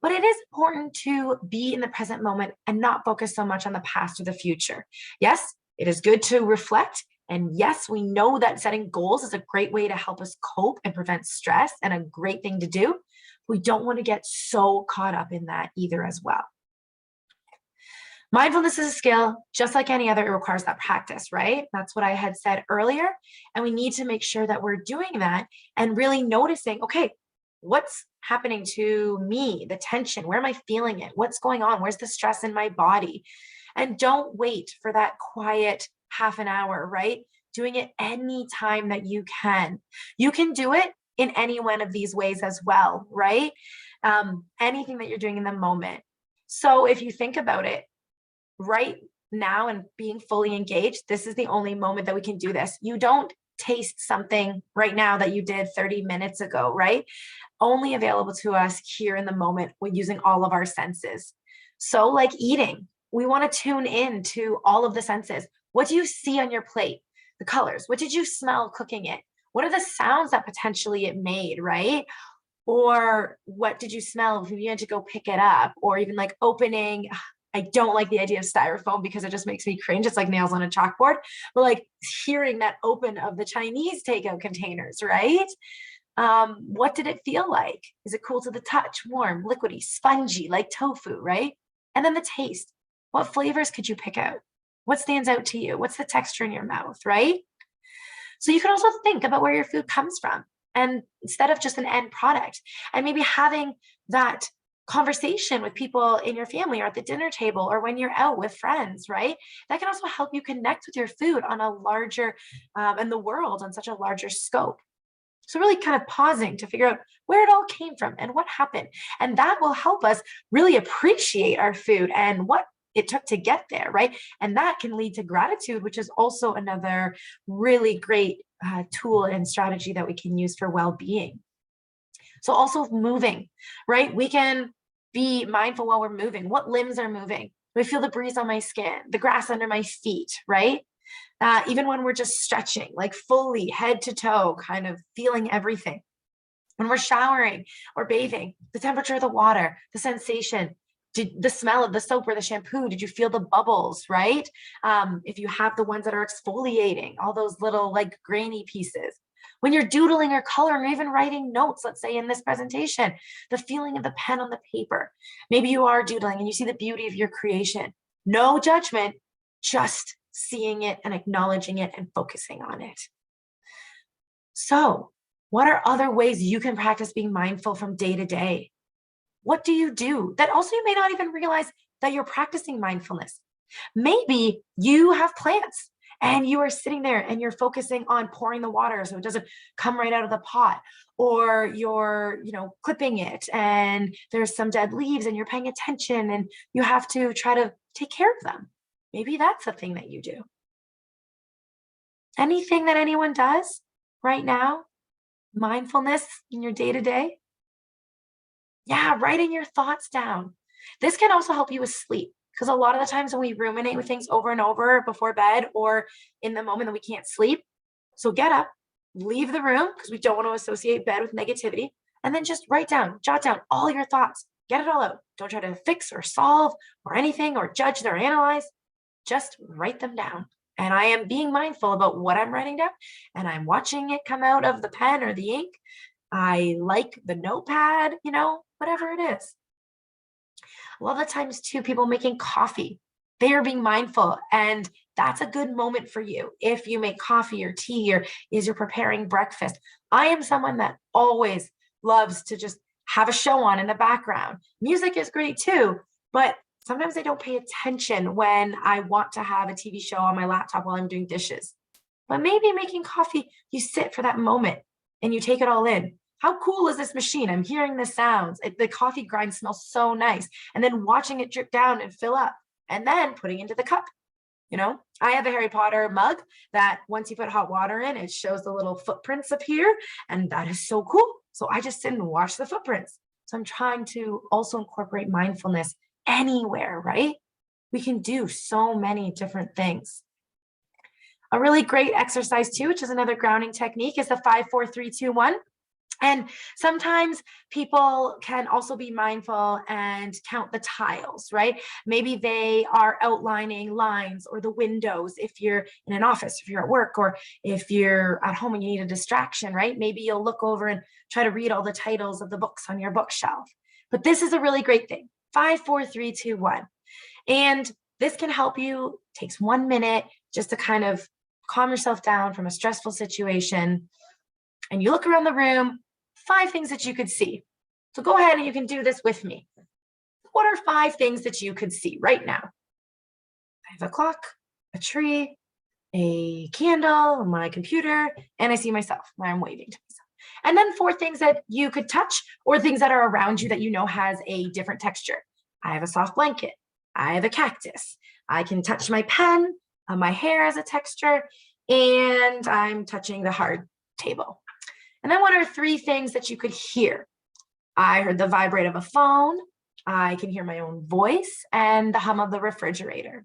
But it is important to be in the present moment and not focus so much on the past or the future. Yes, it is good to reflect. And yes, we know that setting goals is a great way to help us cope and prevent stress and a great thing to do. We don't want to get so caught up in that either as well. Mindfulness is a skill, just like any other. It requires that practice, right? That's what I had said earlier. And we need to make sure that we're doing that and really noticing, okay, what's happening to me, the tension, where am I feeling it? What's going on? Where's the stress in my body? And don't wait for that quiet half an hour, right? Doing it any time that you can. You can do it in any one of these ways as well, right? Anything that you're doing in the moment. So if you think about it, right now and being fully engaged, this is the only moment that we can do this. You don't taste something right now that you did 30 minutes ago, right? Only available to us here in the moment when using all of our senses. So like eating, we want to tune in to all of the senses. What do you see on your plate? The colors. What did you smell cooking it? What are the sounds that potentially it made, right? Or what did you smell if you had to go pick it up? Or even like opening, I don't like the idea of styrofoam because it just makes me cringe. It's like nails on a chalkboard. But like hearing that open of the Chinese takeout containers, right? What did it feel like? Is it cool to the touch, warm, liquidy, spongy, like tofu, right? And then the taste. What flavors could you pick out? What stands out to you? What's the texture in your mouth, right? So you can also think about where your food comes from and instead of just an end product, and maybe having that conversation with people in your family or at the dinner table or when you're out with friends, right? That can also help you connect with your food on a larger and the world on such a larger scope. So really kind of pausing to figure out where it all came from and what happened. And that will help us really appreciate our food and what it took to get there, right? And that can lead to gratitude, which is also another really great tool and strategy that we can use for well-being. So also moving, right? We can be mindful while we're moving. What limbs are moving? Do I feel the breeze on my skin, the grass under my feet, right? Even when we're just stretching, like fully head to toe, kind of feeling everything. When we're showering or bathing, the temperature of the water, the sensation, the smell of the soap or the shampoo, did you feel the bubbles, right? If you have the ones that are exfoliating, all those little like grainy pieces. When you're doodling or coloring or even writing notes, let's say in this presentation, the feeling of the pen on the paper. Maybe you are doodling and you see the beauty of your creation. No judgment, just seeing it and acknowledging it and focusing on it. So, what are other ways you can practice being mindful from day to day? What do you do that also you may not even realize that you're practicing mindfulness? Maybe you have plants and you are sitting there and you're focusing on pouring the water so it doesn't come right out of the pot, or you're, clipping it and there's some dead leaves and you're paying attention and you have to try to take care of them. Maybe that's a thing that you do. Anything that anyone does right now, mindfulness in your day to day. Yeah, writing your thoughts down. This can also help you with sleep because a lot of the times when we ruminate with things over and over before bed or in the moment that we can't sleep, so get up, leave the room because we don't want to associate bed with negativity, and then just write down, jot down all your thoughts. Get it all out. Don't try to fix or solve or anything or judge or analyze. Just write them down. And I am being mindful about what I'm writing down and I'm watching it come out of the pen or the ink. I like the notepad, whatever it is. A lot of the times, too, people making coffee, they are being mindful. And that's a good moment for you. If you make coffee or tea or is you're preparing breakfast. I am someone that always loves to just have a show on in the background. Music is great too, but sometimes I don't pay attention when I want to have a TV show on my laptop while I'm doing dishes. But maybe making coffee, you sit for that moment and you take it all in. How cool is this machine? I'm hearing the sounds. The coffee grind smells so nice. And then watching it drip down and fill up and then putting into the cup. I have a Harry Potter mug that once you put hot water in, it shows the little footprints appear. And that is so cool. So I just sit and watch the footprints. So I'm trying to also incorporate mindfulness anywhere, right? We can do so many different things. A really great exercise too, which is another grounding technique, is the 5, 4, 3, 2, 1. And sometimes people can also be mindful and count the tiles, right? Maybe they are outlining lines or the windows if you're in an office, if you're at work, or if you're at home and you need a distraction, right? Maybe you'll look over and try to read all the titles of the books on your bookshelf. But this is a really great thing. 5, 4, 3, 2, 1. And this can help you, takes 1 minute just to kind of calm yourself down from a stressful situation. And you look around the room, 5 things that you could see. So go ahead and you can do this with me. What are 5 things that you could see right now? I have a clock, a tree, a candle, my computer, and I see myself where I'm waving to myself. And then 4 things that you could touch or things that are around you that you know has a different texture. I have a soft blanket. I have a cactus. I can touch my pen. My hair has a texture. And I'm touching the hard table. And then what are 3 things that you could hear? I heard the vibrate of a phone. I can hear my own voice and the hum of the refrigerator.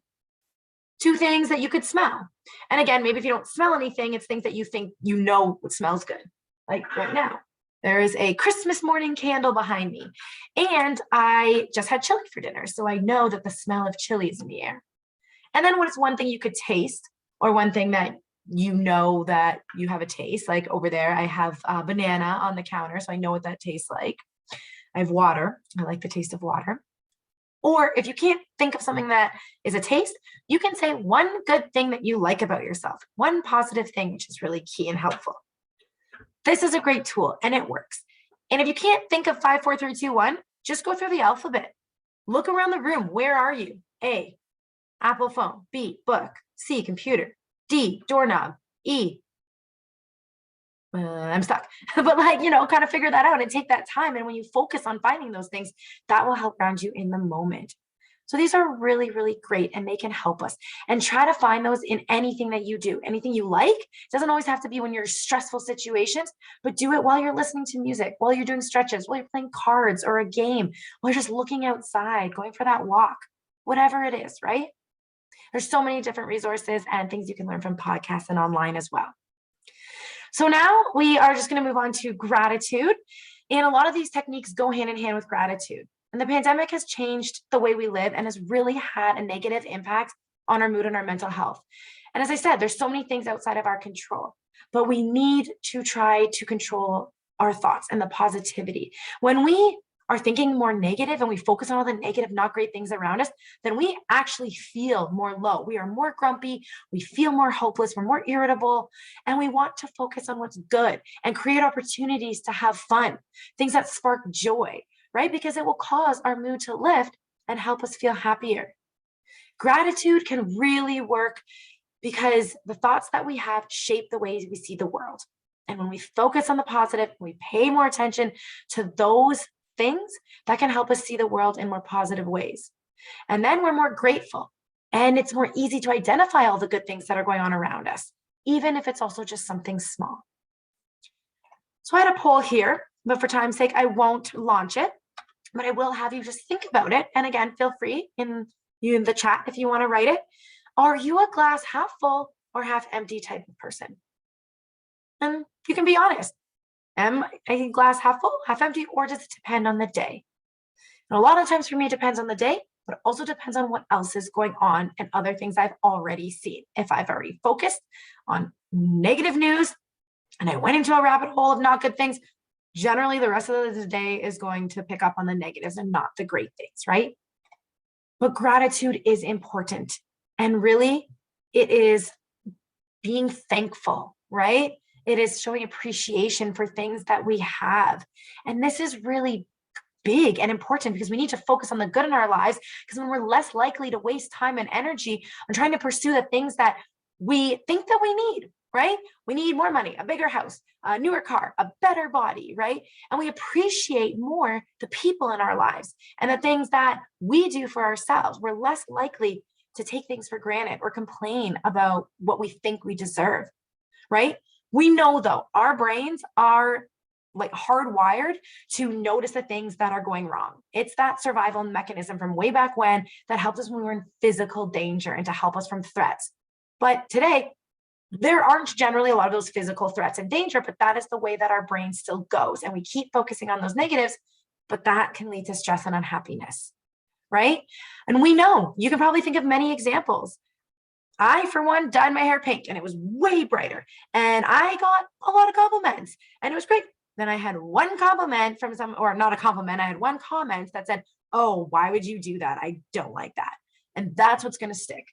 2 things that you could smell. And again, maybe if you don't smell anything, it's things that you think what smells good. Like right now, there is a Christmas morning candle behind me. And I just had chili for dinner, so I know that the smell of chili is in the air. And then what is one thing you could taste or one thing that you know that you have a taste? Like over there, I have a banana on the counter, so I know what that tastes like. I have water. I like the taste of water. Or if you can't think of something that is a taste, you can say one good thing that you like about yourself, one positive thing, which is really key and helpful. This is a great tool and it works. And if you can't think of 5, 4, 3, 2, 1, just go through the alphabet. Look around the room. Where are you? A, Apple phone. B, book. C, computer. D, doorknob. E, I'm stuck. But kind of figure that out and take that time. And when you focus on finding those things, that will help ground you in the moment. So these are really, really great and they can help us. And try to find those in anything that you do, anything you like. It doesn't always have to be when you're in stressful situations, but do it while you're listening to music, while you're doing stretches, while you're playing cards or a game, while you're just looking outside, going for that walk, whatever it is, right? There's so many different resources and things you can learn from podcasts and online as well. So now we are just going to move on to gratitude. And a lot of these techniques go hand in hand with gratitude. And the pandemic has changed the way we live and has really had a negative impact on our mood and our mental health. And as I said, there's so many things outside of our control, but we need to try to control our thoughts and the positivity. When we are thinking more negative and we focus on all the negative, not great things around us, then we actually feel more low. We are more grumpy. We feel more hopeless. We're more irritable. And we want to focus on what's good and create opportunities to have fun, things that spark joy, right? Because it will cause our mood to lift and help us feel happier. Gratitude can really work because the thoughts that we have shape the ways we see the world. And when we focus on the positive, we pay more attention to those things that can help us see the world in more positive ways. And then we're more grateful. And it's more easy to identify all the good things that are going on around us, even if it's also just something small. So I had a poll here, but for time's sake, I won't launch it, but I will have you just think about it. And again, feel free in the chat if you want to write it. Are you a glass half full or half empty type of person? And you can be honest. Am I a glass half full, half empty, or does it depend on the day? And a lot of times for me, it depends on the day, but it also depends on what else is going on and other things I've already seen. If I've already focused on negative news and I went into a rabbit hole of not good things, generally the rest of the day is going to pick up on the negatives and not the great things, right? But gratitude is important. And really, it is being thankful, right? It is showing appreciation for things that we have. And this is really big and important because we need to focus on the good in our lives, because when we're less likely to waste time and energy on trying to pursue the things that we think that we need, right? We need more money, a bigger house, a newer car, a better body, right? And we appreciate more the people in our lives and the things that we do for ourselves. We're less likely to take things for granted or complain about what we think we deserve, right? We know though, our brains are like hardwired to notice the things that are going wrong. It's that survival mechanism from way back when that helped us when we were in physical danger and to help us from threats. But today, there aren't generally a lot of those physical threats and danger, but that is the way that our brain still goes. And we keep focusing on those negatives, but that can lead to stress and unhappiness, right? And we know, you can probably think of many examples. I, for one, dyed my hair pink and it was way brighter. And I got a lot of compliments and it was great. Then I had one compliment from or not a compliment, I had one comment that said, oh, why would you do that? I don't like that. And that's what's going to stick,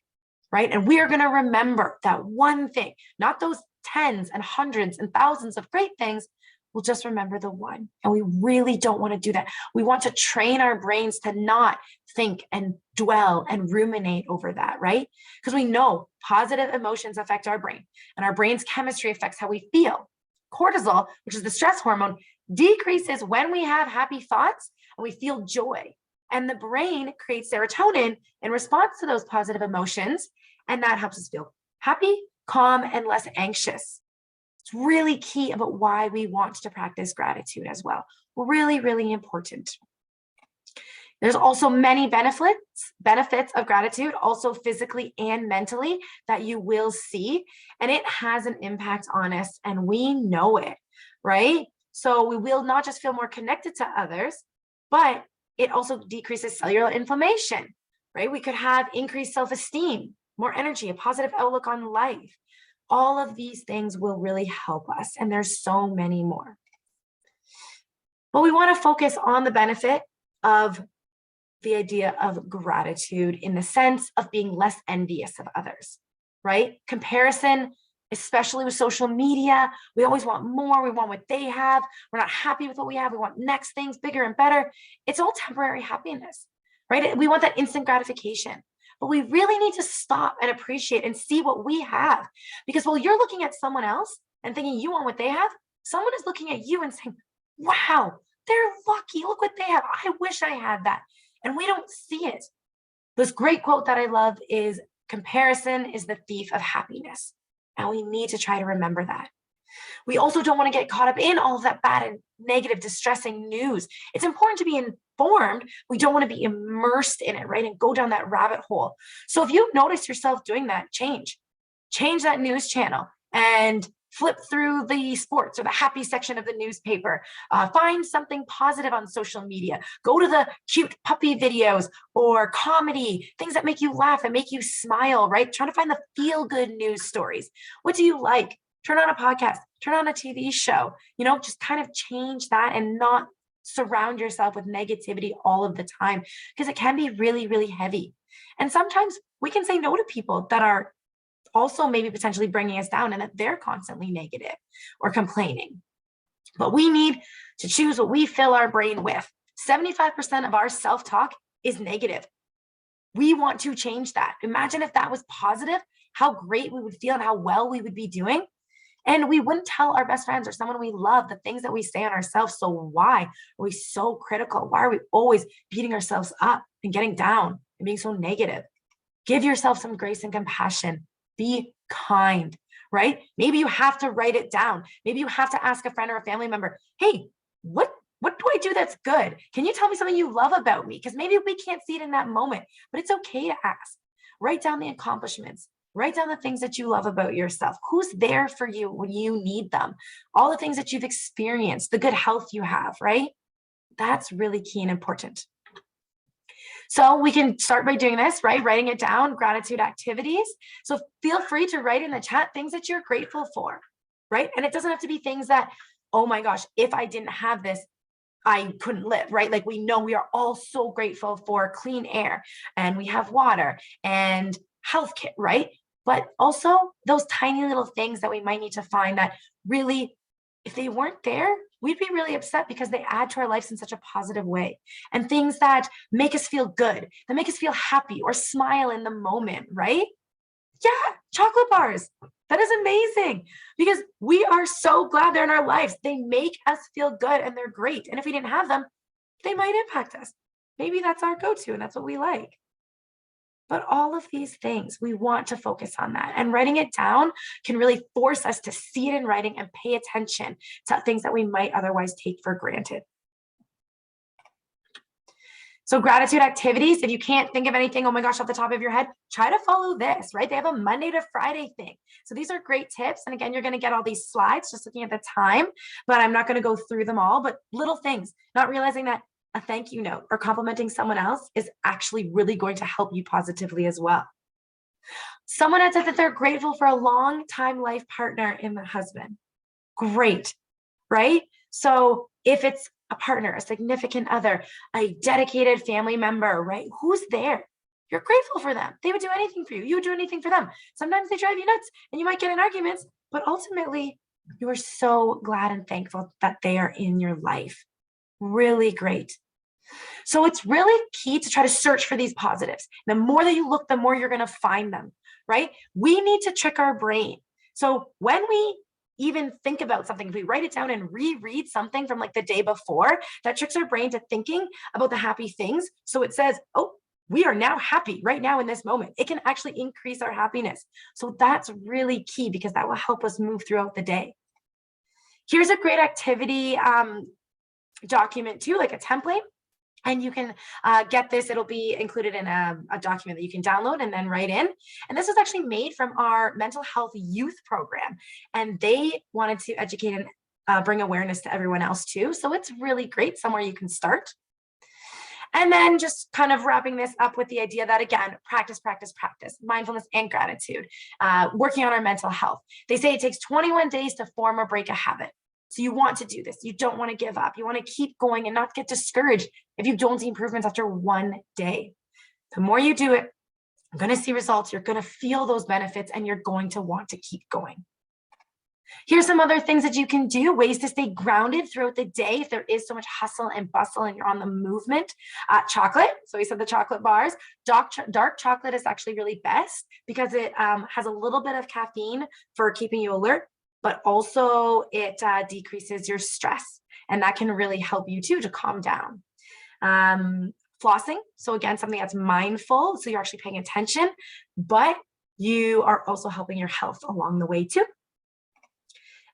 right? And we are going to remember that one thing, not those tens and hundreds and thousands of great things. We'll just remember the one. And we really don't want to do that. We want to train our brains to not think and dwell and ruminate over that, right? Because we know positive emotions affect our brain and our brain's chemistry affects how we feel. Cortisol, which is the stress hormone, decreases when we have happy thoughts and we feel joy. And the brain creates serotonin in response to those positive emotions. And that helps us feel happy, calm, and less anxious. It's really key about why we want to practice gratitude as well. Really, really important. There's also many benefits of gratitude, also physically and mentally, that you will see, and it has an impact on us, and we know it, right? So we will not just feel more connected to others, but it also decreases cellular inflammation, right? We could have increased self-esteem, more energy, a positive outlook on life. All of these things will really help us, and there's so many more. But we want to focus on the benefit of the idea of gratitude in the sense of being less envious of others, right? Comparison, especially with social media, we always want more. We want what they have. We're not happy with what we have. We want next things, bigger and better. It's all temporary happiness, right? We want that instant gratification. But we really need to stop and appreciate and see what we have. Because while you're looking at someone else and thinking you want what they have, someone is looking at you and saying, wow, they're lucky. Look what they have. I wish I had that. And we don't see it. This great quote that I love is, comparison is the thief of happiness. And we need to try to remember that. We also don't want to get caught up in all of that bad and negative, distressing news. It's important to be informed. We don't want to be immersed in it, right? And go down that rabbit hole. So if you notice yourself doing that, change that news channel and flip through the sports or the happy section of the newspaper. Find something positive on social media. Go to the cute puppy videos or comedy, things that make you laugh and make you smile, right? Trying to find the feel-good news stories. What do you like? Turn on a podcast, turn on a TV show, just kind of change that and not surround yourself with negativity all of the time, because it can be really, really heavy. And sometimes we can say no to people that are also maybe potentially bringing us down and that they're constantly negative or complaining. But we need to choose what we fill our brain with. 75% of our self-talk is negative. We want to change that. Imagine if that was positive, how great we would feel and how well we would be doing. And we wouldn't tell our best friends or someone we love the things that we say on ourselves. So why are we so critical? Why are we always beating ourselves up and getting down and being so negative? Give yourself some grace and compassion. Be kind, right? Maybe you have to write it down. Maybe you have to ask a friend or a family member, hey, what do I do that's good? Can you tell me something you love about me? Because maybe we can't see it in that moment, but it's okay to ask. Write down the accomplishments. Write down the things that you love about yourself. Who's there for you when you need them? All the things that you've experienced, the good health you have, right? That's really key and important. So we can start by doing this, right? Writing it down, gratitude activities. So feel free to write in the chat things that you're grateful for, right? And it doesn't have to be things that, oh my gosh, if I didn't have this, I couldn't live, right? Like we know we are all so grateful for clean air and we have water and health kit, right? But also those tiny little things that we might need to find that really, if they weren't there, we'd be really upset because they add to our lives in such a positive way. And things that make us feel good, that make us feel happy or smile in the moment, right? Yeah, chocolate bars. That is amazing because we are so glad they're in our lives. They make us feel good and they're great. And if we didn't have them, they might impact us. Maybe that's our go-to and that's what we like. But all of these things, we want to focus on that. And writing it down can really force us to see it in writing and pay attention to things that we might otherwise take for granted. So gratitude activities, if you can't think of anything, oh my gosh, off the top of your head, try to follow this, right? They have a Monday to Friday thing. So these are great tips. And again, you're going to get all these slides just looking at the time, but I'm not going to go through them all, but little things, not realizing that a thank you note or complimenting someone else is actually really going to help you positively as well. Someone had said that they're grateful for a long time life partner in the husband. Great, right? So if it's a partner, a significant other, a dedicated family member, right? Who's there? You're grateful for them. They would do anything for you. You would do anything for them. Sometimes they drive you nuts and you might get in arguments, but ultimately you are so glad and thankful that they are in your life. Really great. So it's really key to try to search for these positives. The more that you look, the more you're going to find them, right? We need to trick our brain. So when we even think about something, if we write it down and reread something from like the day before, that tricks our brain to thinking about the happy things. So it says, oh, we are now happy right now in this moment. It can actually increase our happiness. So that's really key because that will help us move throughout the day. Here's a great activity document too, like a template. And you can get this, it'll be included in a document that you can download and then write in. And this was actually made from our mental health youth program. And they wanted to educate and bring awareness to everyone else too. So it's really great, somewhere you can start. And then just kind of wrapping this up with the idea that, again, practice, practice, practice, mindfulness and gratitude, working on our mental health. They say it takes 21 days to form or break a habit. So you want to do this. You don't want to give up. You want to keep going and not get discouraged if you don't see improvements after one day. The more you do it, you're going to see results. You're going to feel those benefits and you're going to want to keep going. Here's some other things that you can do, ways to stay grounded throughout the day if there is so much hustle and bustle and you're on the movement. Chocolate, so we said the chocolate bars. Dark chocolate is actually really best because it has a little bit of caffeine for keeping you alert, but also it decreases your stress. And that can really help you too to calm down. Flossing, so again, something that's mindful, so you're actually paying attention, but you are also helping your health along the way too.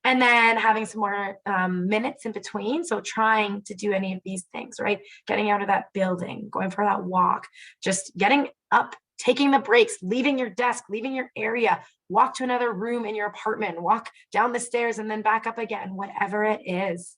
And then having some more minutes in between. So trying to do any of these things, right? Getting out of that building, going for that walk, just getting up, taking the breaks, leaving your desk, leaving your area, walk to another room in your apartment, walk down the stairs and then back up again, whatever it is.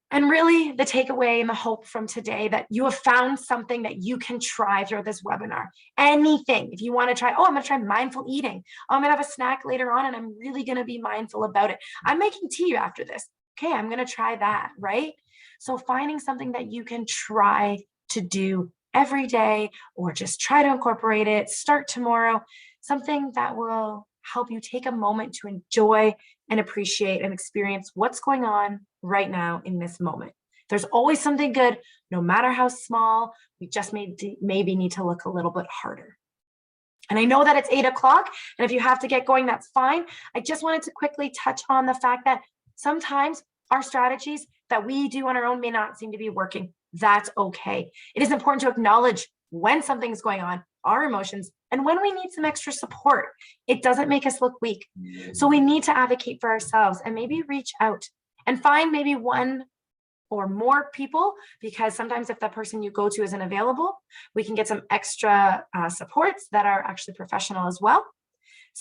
And really the takeaway and the hope from today that you have found something that you can try throughout this webinar. Anything. If you want to try, oh, I'm going to try mindful eating. Oh, I'm going to have a snack later on and I'm really going to be mindful about it. I'm making tea after this. Okay, I'm going to try that, right? So finding something that you can try to do every day or just try to incorporate it, start tomorrow, something that will help you take a moment to enjoy and appreciate and experience what's going on right now in this moment. There's always something good, no matter how small. We just maybe need to look a little bit harder. And I know that it's 8 o'clock, and if you have to get going, that's fine. I just wanted to quickly touch on the fact that sometimes our strategies that we do on our own may not seem to be working. That's okay. It is important to acknowledge when something's going on, our emotions, and when we need some extra support. It doesn't make us look weak. So we need to advocate for ourselves and maybe reach out and find maybe one or more people, because sometimes if the person you go to isn't available, we can get some extra supports that are actually professional as well.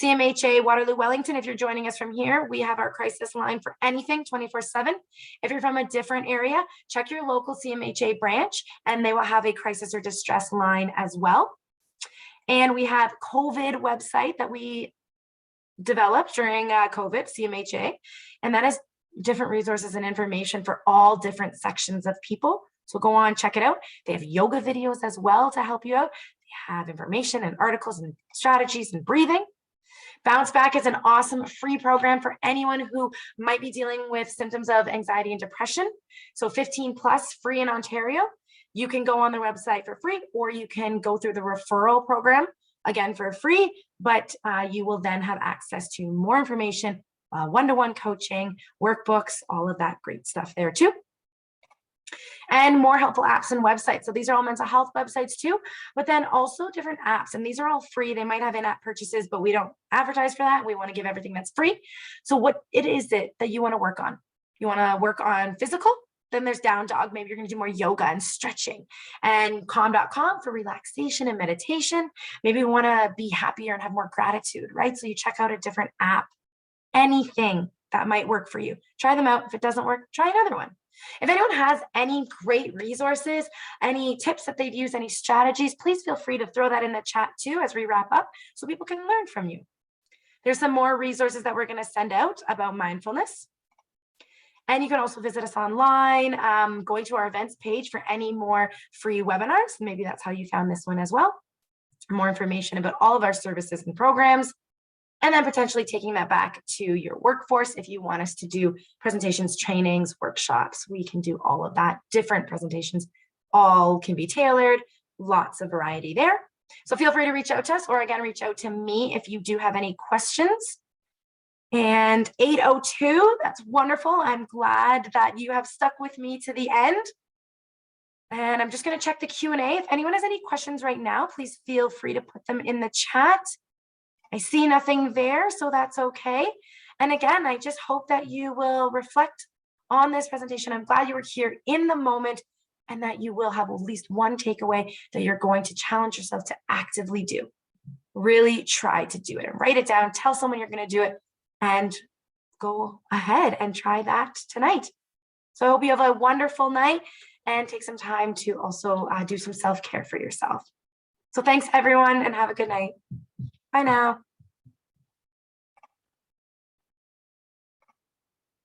CMHA Waterloo Wellington, if you're joining us from here, we have our crisis line for anything 24/7. If you're from a different area, check your local CMHA branch and they will have a crisis or distress line as well. And we have COVID website that we developed during COVID, CMHA, and that is different resources and information for all different sections of people. So go on, check it out. They have yoga videos as well to help you out. They have information and articles and strategies and breathing. Bounce Back is an awesome free program for anyone who might be dealing with symptoms of anxiety and depression. So 15 plus, free in Ontario. You can go on their website for free, or you can go through the referral program, again for free, but you will then have access to more information, one-to-one coaching, workbooks, all of that great stuff there too. And more helpful apps and websites. So these are all mental health websites too, but then also different apps. And these are all free. They might have in-app purchases, but we don't advertise for that. We want to give everything that's free. So what it is that you want to work on? You want to work on physical? Then there's Down Dog. Maybe you're going to do more yoga and stretching. And calm.com for relaxation and meditation. Maybe you want to be happier and have more gratitude, right? So you check out a different app. Anything that might work for you. Try them out. If it doesn't work, try another one. If anyone has any great resources, any tips that they've used, any strategies, please feel free to throw that in the chat too as we wrap up so people can learn from you. There's some more resources that we're going to send out about mindfulness. And you can also visit us online, going to our events page for any more free webinars. Maybe that's how you found this one as well. More information about all of our services and programs. And then potentially taking that back to your workforce. If you want us to do presentations, trainings, workshops, we can do all of that. Different presentations, all can be tailored, lots of variety there. So feel free to reach out to us, or again, reach out to me if you do have any questions. And 8:02, that's wonderful. I'm glad that you have stuck with me to the end. And I'm just going to check the Q&A. If anyone has any questions right now, please feel free to put them in the chat. I see nothing there, so that's okay. And again, I just hope that you will reflect on this presentation. I'm glad you were here in the moment, and that you will have at least one takeaway that you're going to challenge yourself to actively do. Really try to do it and write it down. Tell someone you're going to do it, and go ahead and try that tonight. So I hope you have a wonderful night, and take some time to also do some self-care for yourself. So thanks everyone, and have a good night. Bye now.